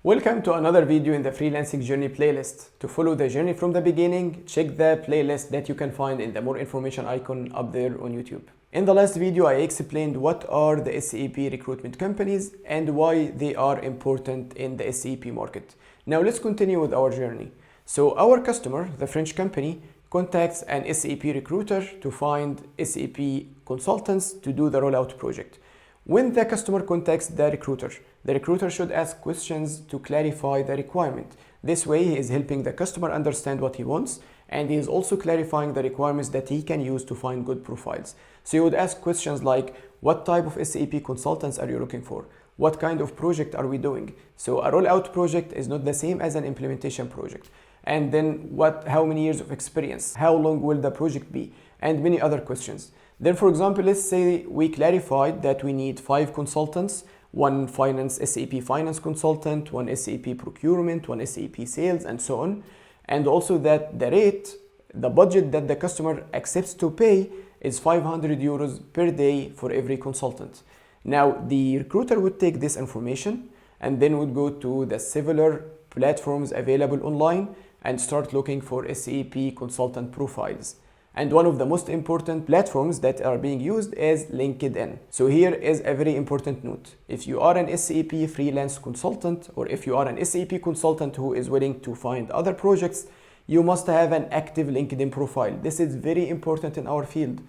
Welcome to another video in the Freelancing Journey playlist. To follow the journey from the beginning, check the playlist that you can find in the more information icon up there on YouTube. In the last video, I explained what are the SAP recruitment companies and why they are important in the SAP market. Now let's continue with our journey. So our customer, the French company, contacts an SAP recruiter to find SAP consultants to do the rollout project. When the customer contacts the recruiter should ask questions to clarify the requirement. This way, he is helping the customer understand what he wants, and he is also clarifying the requirements that he can use to find good profiles. So you would ask questions like, what type of SAP consultants are you looking for? What kind of project are we doing? So a rollout project is not the same as an implementation project. And then how many years of experience? How long will the project be? And many other questions. Then, for example, let's say we clarified that we need 5 consultants, one SAP finance consultant, one SAP procurement, one SAP sales, and so on. And also that the budget that the customer accepts to pay is 500 euros per day for every consultant. Now, the recruiter would take this information and then would go to the similar platforms available online and start looking for SAP consultant profiles. And one of the most important platforms that are being used is LinkedIn. So here is a very important note. If you are an SAP freelance consultant, or if you are an SAP consultant who is willing to find other projects, you must have an active LinkedIn profile. This is very important in our field.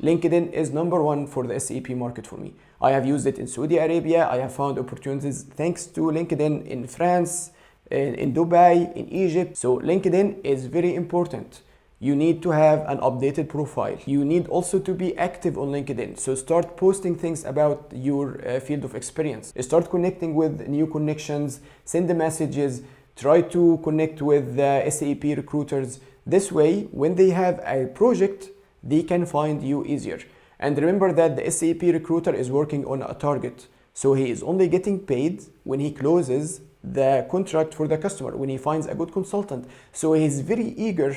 LinkedIn is number one for the SAP market for me. I have used it in Saudi Arabia. I have found opportunities thanks to LinkedIn in France, in Dubai, in Egypt. So LinkedIn is very important. You need to have an updated profile. You need also to be active on LinkedIn. So start posting things about your field of experience. Start connecting with new connections, send the messages, try to connect with the SAP recruiters. This way, when they have a project, they can find you easier. And remember that the SAP recruiter is working on a target. So he is only getting paid when he closes the contract for the customer, when he finds a good consultant. So he's very eager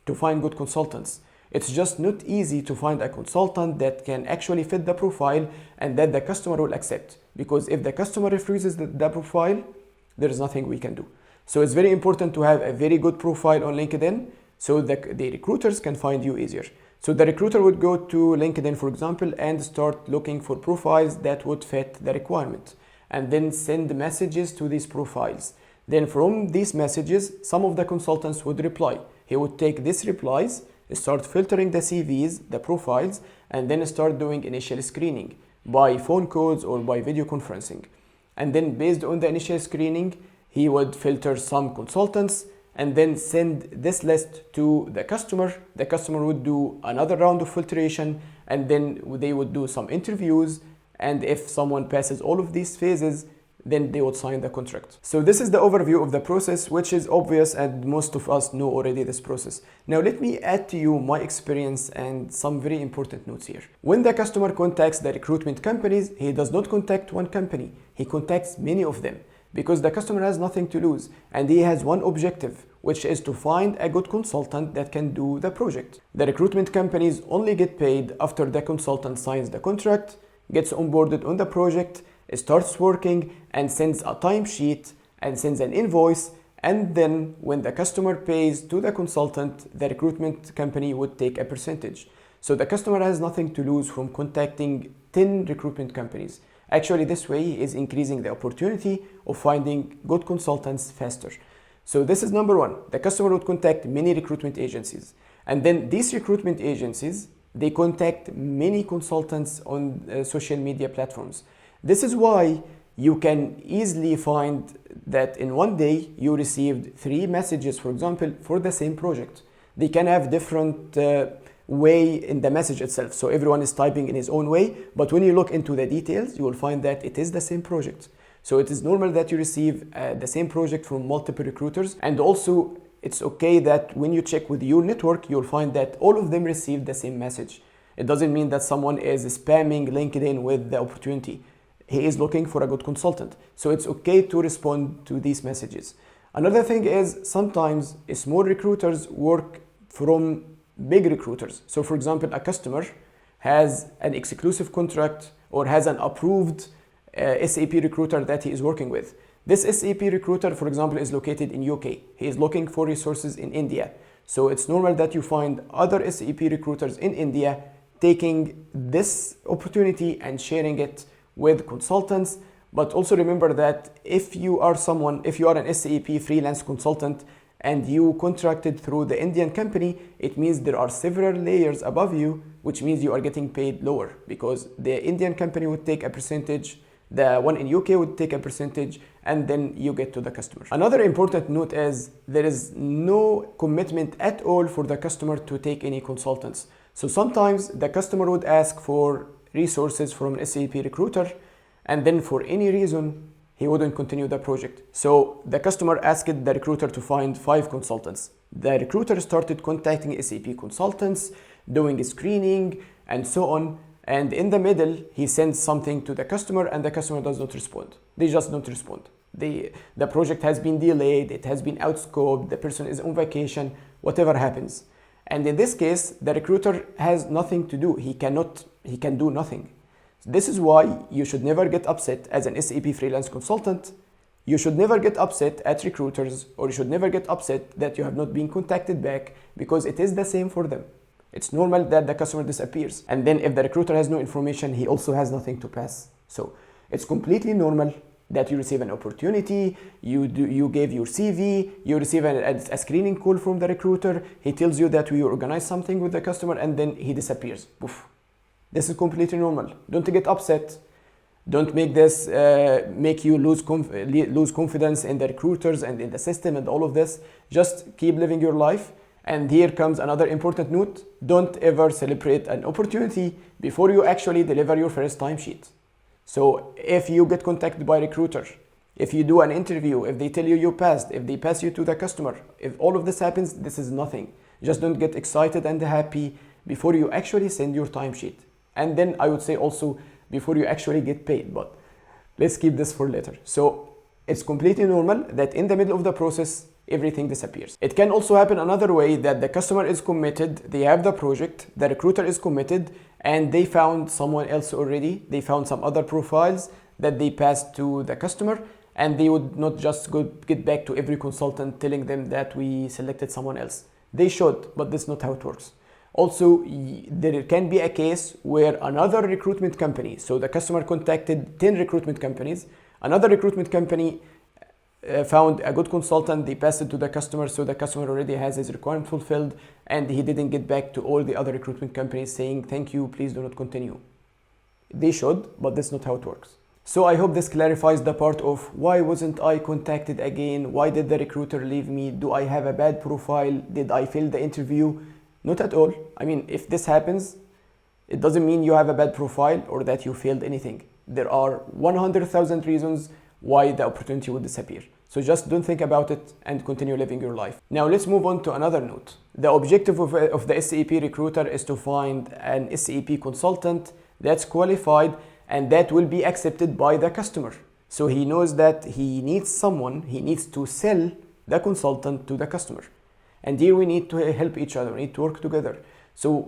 to find good consultants. It's just not easy to find a consultant that can actually fit the profile and that the customer will accept. Because if the customer refuses the profile, there is nothing we can do. So it's very important to have a very good profile on LinkedIn so that the recruiters can find you easier. So the recruiter would go to LinkedIn, for example, and start looking for profiles that would fit the requirement, and then send messages to these profiles. Then from these messages, some of the consultants would reply. He would take these replies, start filtering the CVs, the profiles, and then start doing initial screening by phone calls or by video conferencing. And then based on the initial screening, he would filter some consultants and then send this list to the customer. The customer would do another round of filtration, and then they would do some interviews. And if someone passes all of these phases, then they would sign the contract. So this is the overview of the process, which is obvious and most of us know already this process. Now let me add to you my experience and some very important notes here. When the customer contacts the recruitment companies, he does not contact one company. He contacts many of them because the customer has nothing to lose and he has one objective, which is to find a good consultant that can do the project. The recruitment companies only get paid after the consultant signs the contract, gets onboarded on the project, starts working, and sends a timesheet and sends an invoice, and then when the customer pays to the consultant, the recruitment company would take a percentage. So the customer has nothing to lose from contacting 10 recruitment companies. Actually, this way he is increasing the opportunity of finding good consultants faster. So this is number one. The customer would contact many recruitment agencies, and then these recruitment agencies, they contact many consultants on social media platforms. This is why you can easily find that in one day you received 3 messages, for example, for the same project. They can have different way in the message itself. So everyone is typing in his own way, but when you look into the details, you will find that it is the same project. So it is normal that you receive the same project from multiple recruiters. And also it's okay that when you check with your network, you'll find that all of them received the same message. It doesn't mean that someone is spamming LinkedIn with the opportunity. He is looking for a good consultant. So it's okay to respond to these messages. Another thing is sometimes small recruiters work from big recruiters. So for example, a customer has an exclusive contract or has an approved SAP recruiter that he is working with. This SAP recruiter, for example, is located in UK. He is looking for resources in India. So it's normal that you find other SAP recruiters in India taking this opportunity and sharing it with consultants. But also remember that if you are an SAP freelance consultant and you contracted through the Indian company, it means there are several layers above you, which means you are getting paid lower because the Indian company would take a percentage, the one in UK would take a percentage, and then you get to the customer. Another important note is there is no commitment at all for the customer to take any consultants. So sometimes the customer would ask for resources from an SAP recruiter, and then for any reason, he wouldn't continue the project. So the customer asked the recruiter to find 5 consultants. The recruiter started contacting SAP consultants, doing a screening, and so on. And in the middle, he sends something to the customer and the customer does not respond. They just don't respond. The project has been delayed, it has been outscoped, the person is on vacation, whatever happens. And in this case, the recruiter has nothing to do. He can do nothing. This is why you should never get upset as an SAP freelance consultant. You should never get upset at recruiters, or you should never get upset that you have not been contacted back, because it is the same for them. It's normal that the customer disappears. And then if the recruiter has no information, he also has nothing to pass. So it's completely normal that you receive an opportunity, you gave your CV, you receive a screening call from the recruiter, he tells you that we organize something with the customer, and then he disappears. Poof. This is completely normal. Don't get upset. Don't make this make you lose confidence in the recruiters and in the system and all of this. Just keep living your life. And here comes another important note. Don't ever celebrate an opportunity before you actually deliver your first timesheet. So if you get contacted by a recruiter, if you do an interview, if they tell you you passed, if they pass you to the customer, if all of this happens, this is nothing. Just don't get excited and happy before you actually send your timesheet. And then I would say also before you actually get paid, but let's keep this for later. So it's completely normal that in the middle of the process, everything disappears. It can also happen another way, that the customer is committed, they have the project, the recruiter is committed, and they found someone else already. They found some other profiles that they passed to the customer, and they would not just get back to every consultant telling them that we selected someone else. They should, but that's not how it works. Also, there can be a case where another recruitment company, so the customer contacted 10 recruitment companies, another recruitment company found a good consultant, they passed it to the customer, so the customer already has his requirement fulfilled, and he didn't get back to all the other recruitment companies saying, thank you, please do not continue. They should, but that's not how it works. So I hope this clarifies the part of why wasn't I contacted again? Why did the recruiter leave me? Do I have a bad profile? Did I fail the interview? Not at all. I mean, if this happens, it doesn't mean you have a bad profile or that you failed anything. There are 100,000 reasons why the opportunity would disappear. So just don't think about it and continue living your life. Now let's move on to another note. The objective of the SAP recruiter is to find an SAP consultant that's qualified and that will be accepted by the customer. So he knows that he needs to sell the consultant to the customer. And here we need to help each other, we need to work together. So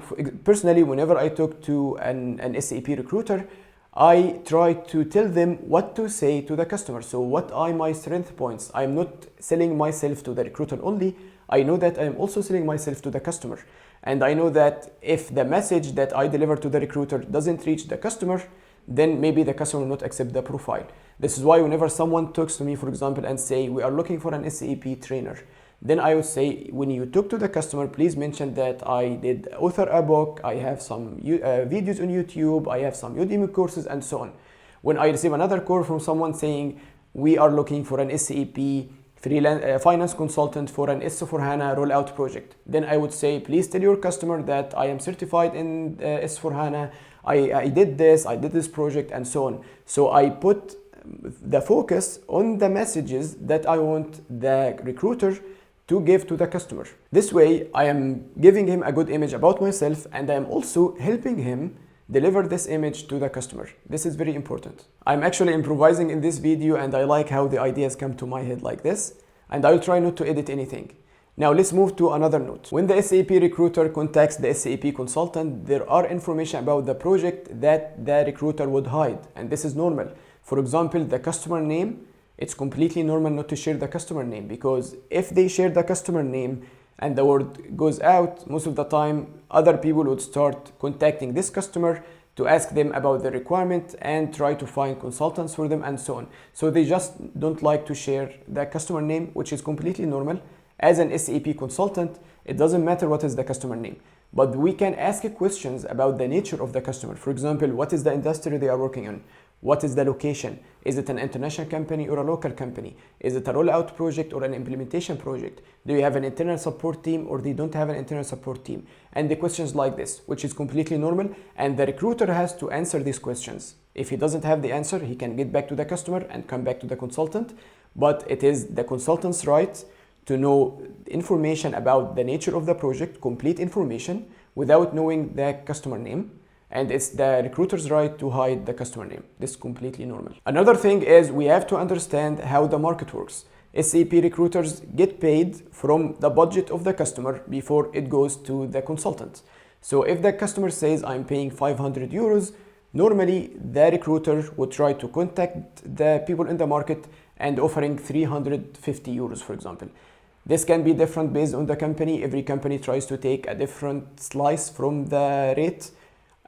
personally, whenever I talk to an SAP recruiter, I try to tell them what to say to the customer. So what are my strength points? I'm not selling myself to the recruiter only. I know that I'm also selling myself to the customer. And I know that if the message that I deliver to the recruiter doesn't reach the customer, then maybe the customer will not accept the profile. This is why whenever someone talks to me, for example, and say, we are looking for an SAP trainer, then I would say, when you talk to the customer, please mention that I did author a book, I have some videos on YouTube, I have some Udemy courses, and so on. When I receive another call from someone saying, we are looking for an SAP finance consultant for an S4HANA rollout project, then I would say, please tell your customer that I am certified in S4HANA, I did this project, and so on. So I put the focus on the messages that I want the recruiter to give to the customer. This way, I am giving him a good image about myself, and I am also helping him deliver this image to the customer. This is very important. I'm actually improvising in this video, and I like how the ideas come to my head like this, and I'll try not to edit anything. Now let's move to another note. When the SAP recruiter contacts the SAP consultant, there are information about the project that the recruiter would hide, and this is normal. For example, the customer name, It's completely normal not to share the customer name, because if they share the customer name and the word goes out, most of the time other people would start contacting this customer to ask them about the requirement and try to find consultants for them and so on. So they just don't like to share the customer name, which is completely normal. As an SAP consultant, it doesn't matter what is the customer name, but we can ask questions about the nature of the customer. For example, what is the industry they are working on? What is the location? Is it an international company or a local company? Is it a rollout project or an implementation project? Do you have an internal support team or they don't have an internal support team? And the questions like this, which is completely normal, and the recruiter has to answer these questions. If he doesn't have the answer, he can get back to the customer and come back to the consultant, but it is the consultant's right to know information about the nature of the project, complete information, without knowing the customer name. And it's the recruiter's right to hide the customer name. This is completely normal. Another thing is we have to understand how the market works. SAP recruiters get paid from the budget of the customer before it goes to the consultant. So if the customer says I'm paying 500 euros, normally the recruiter would try to contact the people in the market and offering 350 euros, for example. This can be different based on the company. Every company tries to take a different slice from the rate.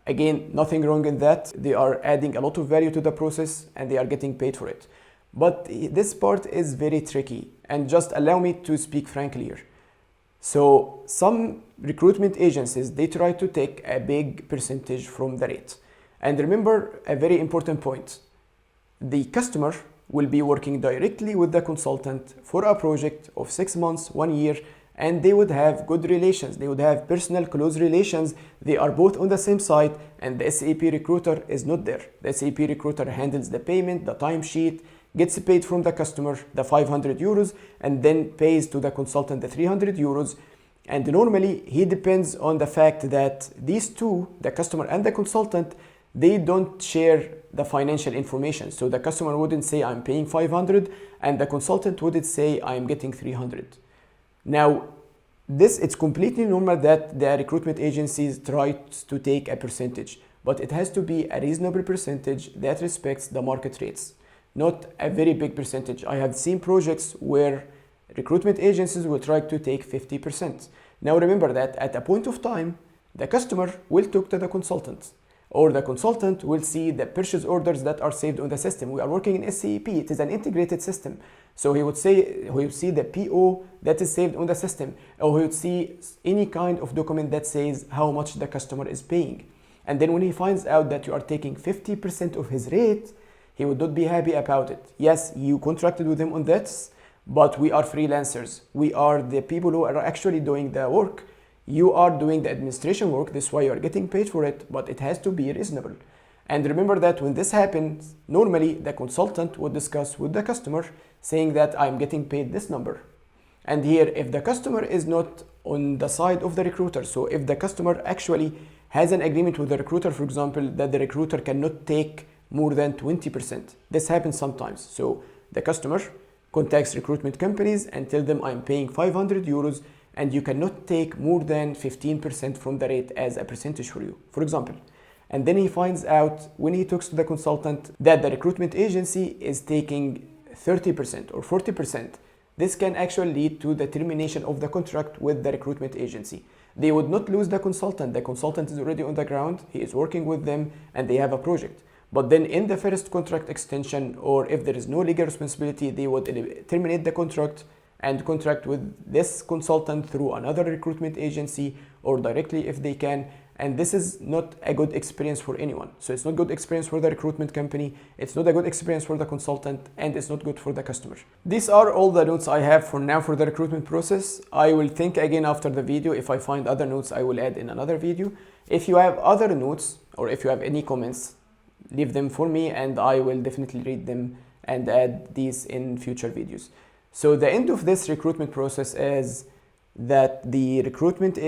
Again, nothing wrong in that. They are adding a lot of value to the process and they are getting paid for it. But this part is very tricky, and just allow me to speak frankly here. So some recruitment agencies, they try to take a big percentage from the rate. And remember a very important point. The customer will be working directly with the consultant for a project of 6 months, 1 year, and they would have good relations. They would have personal close relations. They are both on the same side, and the SAP recruiter is not there. The SAP recruiter handles the payment, the timesheet, gets paid from the customer the 500 euros, and then pays to the consultant the 300 euros. And normally he depends on the fact that these two, the customer and the consultant, they don't share the financial information. So the customer wouldn't say I'm paying 500 and the consultant wouldn't say I'm getting 300. Now, it's completely normal that the recruitment agencies try to take a percentage, but it has to be a reasonable percentage that respects the market rates, not a very big percentage. I have seen projects where recruitment agencies will try to take 50%. Now remember that at a point of time, the customer will talk to the consultant, or the consultant will see the purchase orders that are saved on the system. We are working in SAP, it is an integrated system. So he would see the PO that is saved on the system, or he would see any kind of document that says how much the customer is paying. And then when he finds out that you are taking 50% of his rate, he would not be happy about it. Yes, you contracted with him on this, but we are freelancers. We are the people who are actually doing the work. You are doing the administration work, this is why you are getting paid for it, but it has to be reasonable. And remember that when this happens, normally the consultant would discuss with the customer saying that I'm getting paid this number. And here, if the customer is not on the side of the recruiter, so if the customer actually has an agreement with the recruiter, for example, that the recruiter cannot take more than 20%. This happens sometimes. So the customer contacts recruitment companies and tell them I'm paying 500 euros and you cannot take more than 15% from the rate as a percentage for you, for example. And then he finds out when he talks to the consultant that the recruitment agency is taking 30% or 40%. This can actually lead to the termination of the contract with the recruitment agency. They would not lose the consultant. The consultant is already on the ground, he is working with them, and they have a project. But then in the first contract extension, or if there is no legal responsibility, they would terminate the contract and contract with this consultant through another recruitment agency or directly if they can. And this is not a good experience for anyone. So it's not good experience for the recruitment company, it's not a good experience for the consultant, and it's not good for the customer. These are all the notes I have for now for the recruitment process. I will think again after the video. If I find other notes, I will add in another video. If you have other notes or if you have any comments, leave them for me and I will definitely read them and add these in future videos. So the end of this recruitment process is that the recruitment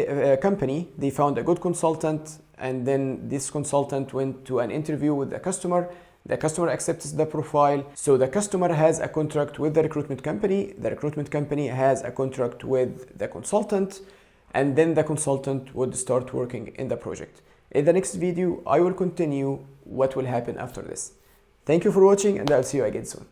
company, they found a good consultant, and then this consultant went to an interview with the customer accepts the profile, so the customer has a contract with the recruitment company has a contract with the consultant, and then the consultant would start working in the project. In the next video, I will continue what will happen after this. Thank you for watching, and I'll see you again soon.